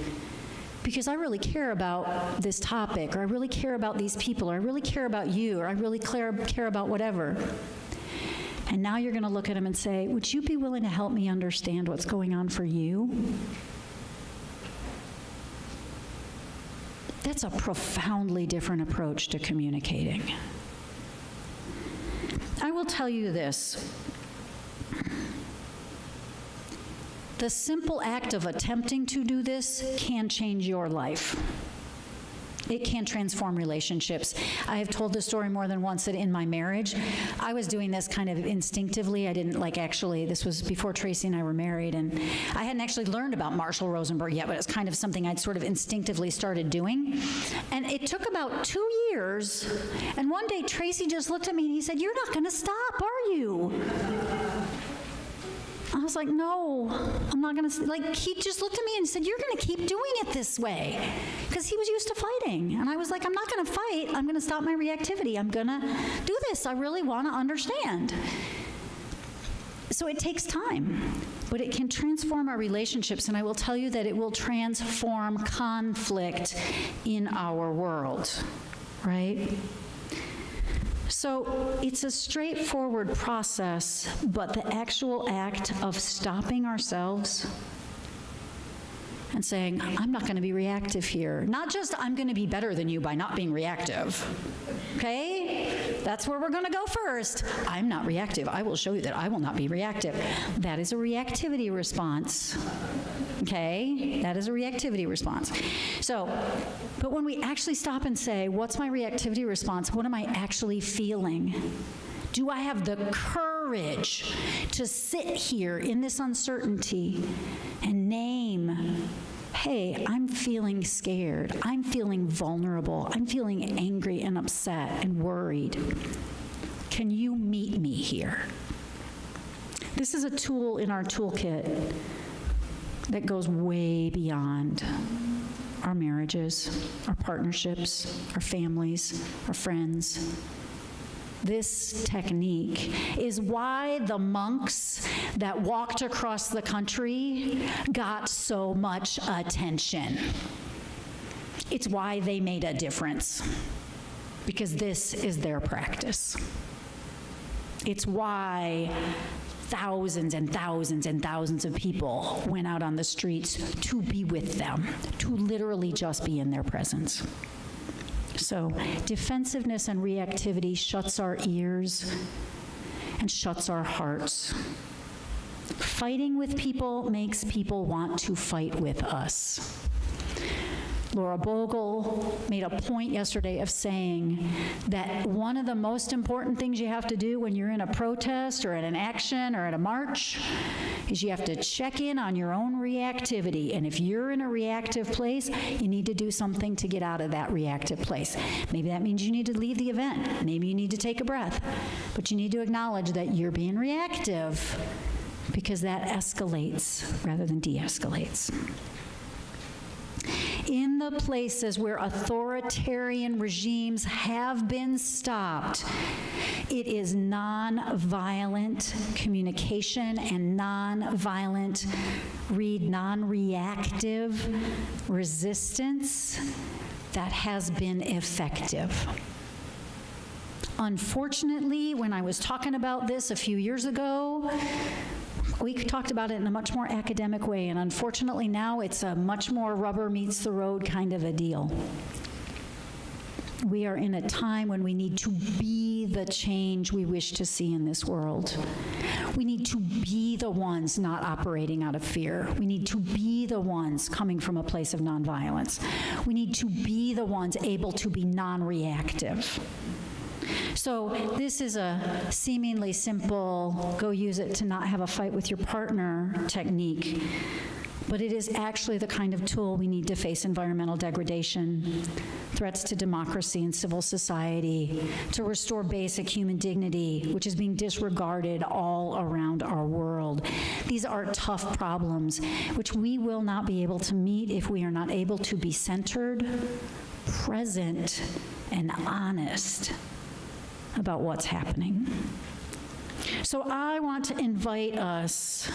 Because I really care about this topic, or I really care about these people, or I really care about you, or I really care about whatever. And now you're gonna look at them and say, would you be willing to help me understand what's going on for you? That's a profoundly different approach to communicating. I will tell you this. The simple act of attempting to do this can change your life. It can transform relationships. I have told this story more than once that in my marriage, I was doing this kind of instinctively. I didn't this was before Tracy and I were married, and I hadn't actually learned about Marshall Rosenberg yet, but it's kind of something I'd sort of instinctively started doing. And it took about 2 years, and one day Tracy just looked at me and he said, "You're not gonna stop, are you?" I was like, no, I'm not going to, like, he just looked at me and said, you're going to keep doing it this way, because he was used to fighting. And I was like, I'm not going to fight. I'm going to stop my reactivity. I'm going to do this. I really want to understand. So it takes time, but it can transform our relationships, and I will tell you that it will transform conflict in our world, right? So it's a straightforward process, but the actual act of stopping ourselves and saying, I'm not going to be reactive here. Not just I'm going to be better than you by not being reactive, okay? That's where we're going to go first. I'm not reactive. I will show you that I will not be reactive. That is a reactivity response, okay? That is a reactivity response. So, but when we actually stop and say, what's my reactivity response? What am I actually feeling? Do I have the courage to sit here in this uncertainty and name, hey, I'm feeling scared, I'm feeling vulnerable, I'm feeling angry and upset and worried. Can you meet me here? This is a tool in our toolkit that goes way beyond our marriages, our partnerships, our families, our friends. This technique is why the monks that walked across the country got so much attention. It's why they made a difference, because this is their practice. It's why thousands and thousands and thousands of people went out on the streets to be with them, to literally just be in their presence. So defensiveness and reactivity shuts our ears and shuts our hearts. Fighting with people makes people want to fight with us. Laura Bogle made a point yesterday of saying that one of the most important things you have to do when you're in a protest or at an action or at a march is you have to check in on your own reactivity. And if you're in a reactive place, you need to do something to get out of that reactive place. Maybe that means you need to leave the event. Maybe you need to take a breath. But you need to acknowledge that you're being reactive, because that escalates rather than de-escalates. In the places where authoritarian regimes have been stopped, it is nonviolent communication and nonviolent, non-reactive resistance that has been effective. Unfortunately, when I was talking about this a few years ago, we talked about it in a much more academic way, and unfortunately now it's a much more rubber meets the road kind of a deal. We are in a time when we need to be the change we wish to see in this world. We need to be the ones not operating out of fear. We need to be the ones coming from a place of nonviolence. We need to be the ones able to be non-reactive. So this is a seemingly simple, go use it to not have a fight with your partner technique, but it is actually the kind of tool we need to face environmental degradation, threats to democracy and civil society, to restore basic human dignity, which is being disregarded all around our world. These are tough problems, which we will not be able to meet if we are not able to be centered, present, and honest about what's happening. So I want to invite us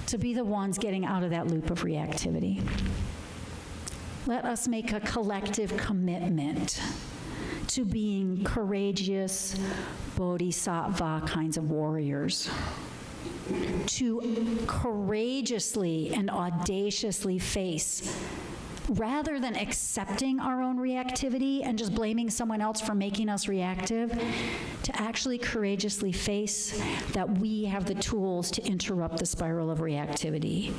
to be the ones getting out of that loop of reactivity. Let us make a collective commitment to being courageous bodhisattva kinds of warriors, to courageously and audaciously face, rather than accepting our own reactivity and just blaming someone else for making us reactive, to actually courageously face that we have the tools to interrupt the spiral of reactivity.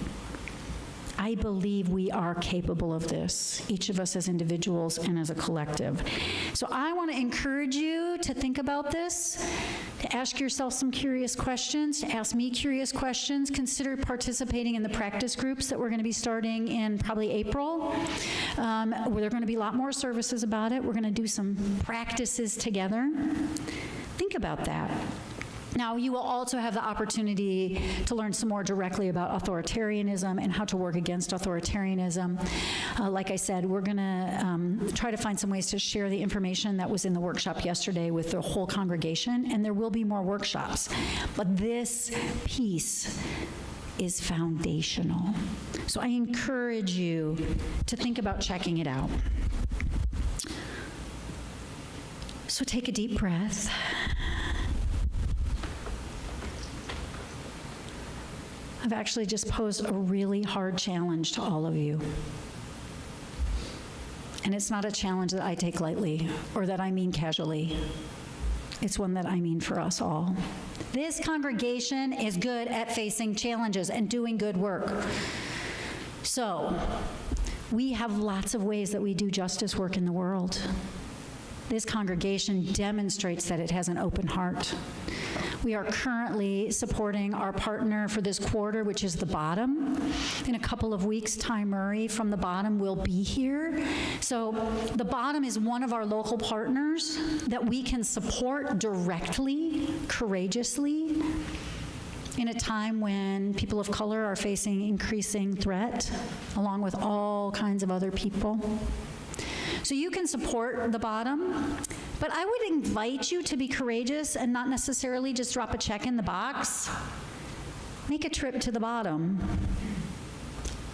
I believe we are capable of this, each of us as individuals and as a collective. So I want to encourage you to think about this, to ask yourself some curious questions, to ask me curious questions. Consider participating in the practice groups that we're going to be starting in probably April, where there are going to be a lot more services about it. We're going to do some practices together. Think about that. Now, you will also have the opportunity to learn some more directly about authoritarianism and how to work against authoritarianism. Like I said, we're going to try to find some ways to share the information that was in the workshop yesterday with the whole congregation, and there will be more workshops. But this piece is foundational. So I encourage you to think about checking it out. So take a deep breath. I've actually just posed a really hard challenge to all of you. And it's not a challenge that I take lightly or that I mean casually. It's one that I mean for us all. This congregation is good at facing challenges and doing good work. So, we have lots of ways that we do justice work in the world. This congregation demonstrates that it has an open heart. We are currently supporting our partner for this quarter, which is the Bottom. In a couple of weeks' time, Murray from the Bottom will be here. So the Bottom is one of our local partners that we can support directly, courageously, in a time when people of color are facing increasing threat, along with all kinds of other people. So you can support the Bottom, but I would invite you to be courageous and not necessarily just drop a check in the box. Make a trip to the Bottom.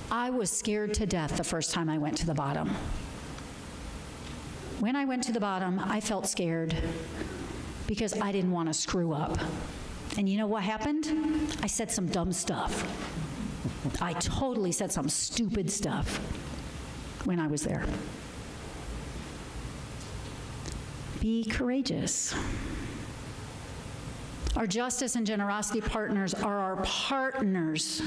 I was scared to death the first time I went to the Bottom. When I went to the Bottom, I felt scared because I didn't want to screw up. And you know what happened? I said some dumb stuff. I totally said some stupid stuff when I was there. Be courageous. Our justice and generosity partners are our partners.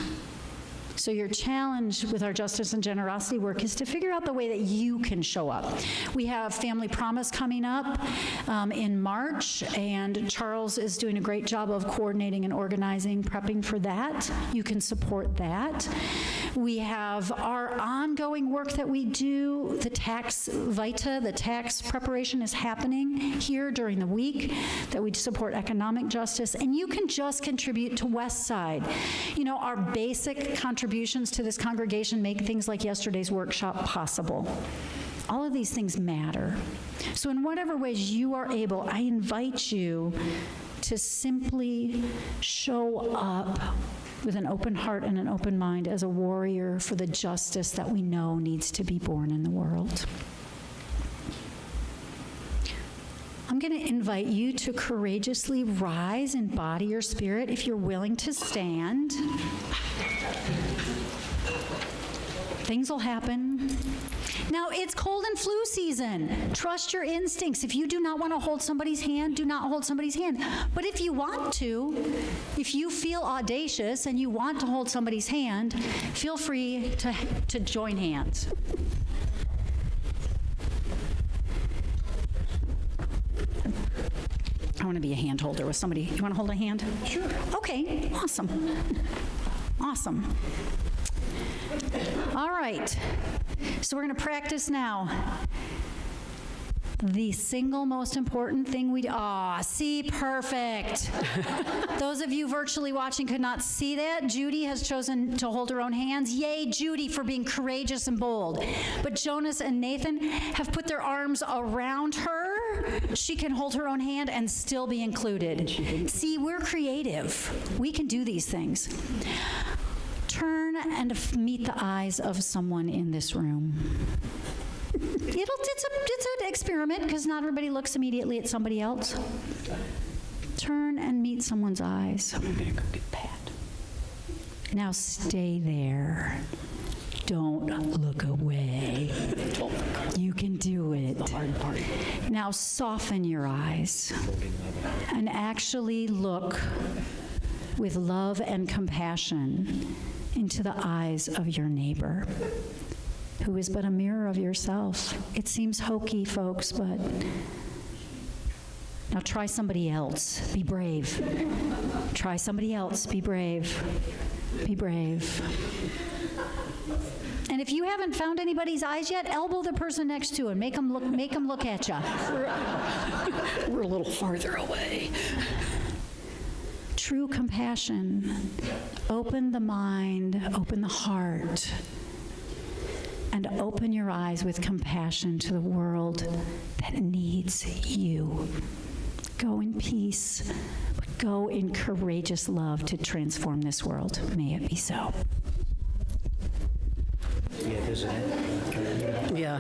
So your challenge with our justice and generosity work is to figure out the way that you can show up. We have Family Promise coming up in March, and Charles is doing a great job of coordinating and organizing, prepping for that. You can support that. We have our ongoing work that we do, the tax vita, the tax preparation is happening here during the week, that we support economic justice, and you can just contribute to West Side. You know, our basic contributions to this congregation make things like yesterday's workshop possible. All of these things matter. So in whatever ways you are able, I invite you to simply show up with an open heart and an open mind as a warrior for the justice that we know needs to be born in the world. I'm going to invite you to courageously rise in body or spirit if you're willing to stand. Things will happen. Now, it's cold and flu season. Trust your instincts. If you do not want to hold somebody's hand, do not hold somebody's hand. But if you want to, if you feel audacious and you want to hold somebody's hand, feel free to join hands. I want to be a hand holder with somebody. You want to hold a hand? Sure. Okay, awesome. Awesome. All right, so we're going to practice now. The single most important thing see, perfect. Those of you virtually watching could not see that. Judy has chosen to hold her own hands. Yay, Judy, for being courageous and bold. But Jonas and Nathan have put their arms around her. She can hold her own hand and still be included. See, we're creative. We can do these things. Turn and meet the eyes of someone in this room. It's an experiment because not everybody looks immediately at somebody else. Turn and meet someone's eyes. I'm gonna go get Pat. Now stay there. Don't look away. You can do it. Now soften your eyes and actually look with love and compassion into the eyes of your neighbor, who is but a mirror of yourself. It seems hokey, folks, but now try somebody else. Be brave. Try somebody else. Be brave. Be brave. And if you haven't found anybody's eyes yet, elbow the person next to him. Make them look at you. We're a little farther away. true compassion. Open the mind, open the heart, and open your eyes with compassion to the world that needs you. Go in peace, but go in courageous love to transform this world. May it be so. Yeah, doesn't it? Yeah.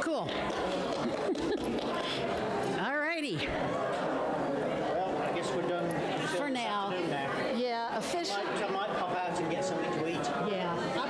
Cool. All righty. Well, I guess we're done. For now. Afternoon now. Yeah, official. I might pop out and get something to eat. Yeah.